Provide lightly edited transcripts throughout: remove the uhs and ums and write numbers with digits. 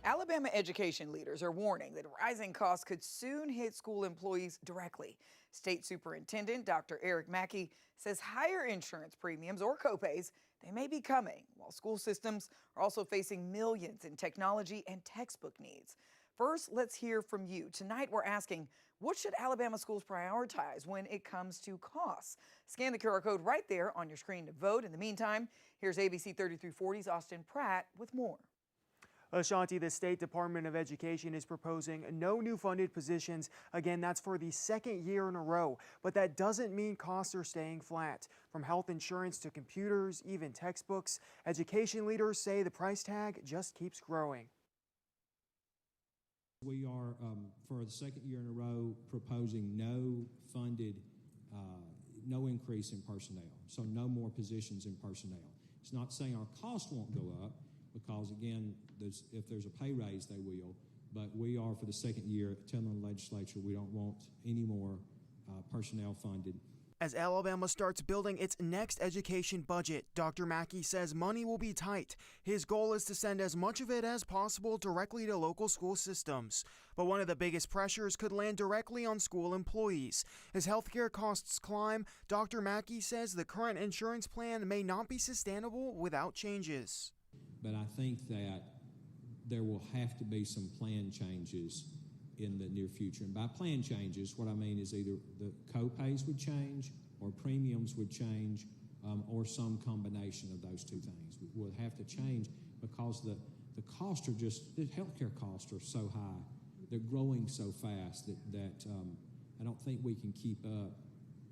Alabama education leaders are warning that rising costs could soon hit school employees directly. State Superintendent Dr. Eric Mackey says higher insurance premiums or copays, they may be coming, while school systems are also facing millions in technology and textbook needs. First, let's hear from you. Tonight, we're asking, what should Alabama schools prioritize when it comes to costs? Scan the QR code right there on your screen to vote. In the meantime, here's ABC 3340's Austin Pratt with more. Ashanti, the State Department of Education is proposing no new funded positions. Again, that's for the second year in a row. But that doesn't mean costs are staying flat. From health insurance to computers, even textbooks, education leaders say the price tag just keeps growing. We are, for the second year in a row, proposing no funded, no increase in personnel. So no more positions in personnel. It's not saying our cost won't go up, because again, if there's a pay raise, they will. But we are, for the second year, telling the legislature we don't want any more personnel funded. As Alabama starts building its next education budget, Dr. Mackey says money will be tight. His goal is to send as much of it as possible directly to local school systems. But one of the biggest pressures could land directly on school employees. As healthcare costs climb, Dr. Mackey says the current insurance plan may not be sustainable without changes. But I think that there will have to be some plan changes in the near future. And by plan changes, what I mean is either the co-pays would change or premiums would change, or some combination of those two things would have to change, because the costs are just, the healthcare costs are so high. They're growing so fast that I don't think we can keep up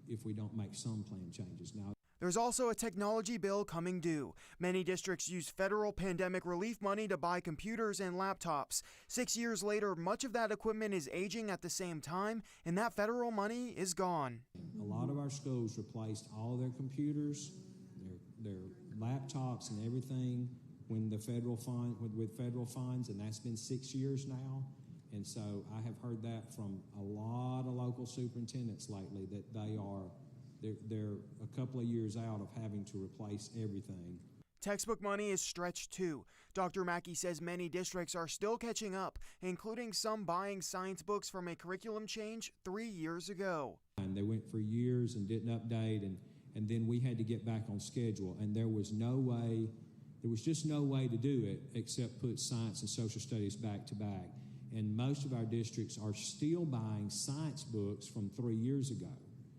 if we don't make some plan changes. Now, there's also a technology bill coming due. Many districts use federal pandemic relief money to buy computers and laptops. 6 years later, much of that equipment is aging at the same time, and that federal money is gone. A lot of our schools replaced all their computers, their laptops and everything when the federal with federal funds, and that's been 6 years now. And so I have heard that from a lot of local superintendents lately, that they're a couple of years out of having to replace everything. Textbook money is stretched too. Dr. Mackey says many districts are still catching up, including some buying science books from a curriculum change 3 years ago. And they went for years and didn't update, and then we had to get back on schedule, and there was just no way to do it except put science and social studies back to back. And most of our districts are still buying science books from 3 years ago.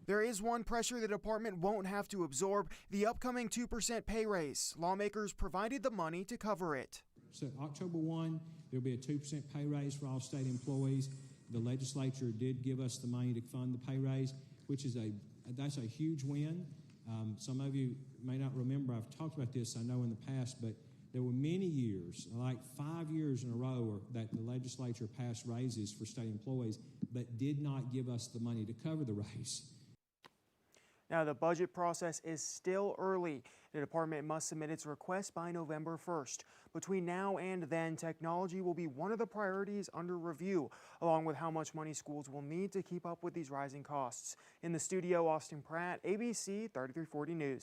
There is one pressure the department won't have to absorb: the upcoming 2% pay raise. Lawmakers provided the money to cover it. So October 1, there'll be a 2% pay raise for all state employees. The legislature did give us the money to fund the pay raise, which is that's a huge win. Some of you may not remember, I've talked about this, I know, in the past, but there were many years, like 5 years in a row, that the legislature passed raises for state employees, but did not give us the money to cover the raise. Now, the budget process is still early. The department must submit its request by November 1st. Between now and then, technology will be one of the priorities under review, along with how much money schools will need to keep up with these rising costs. In the studio, Austin Pratt, ABC 3340 News.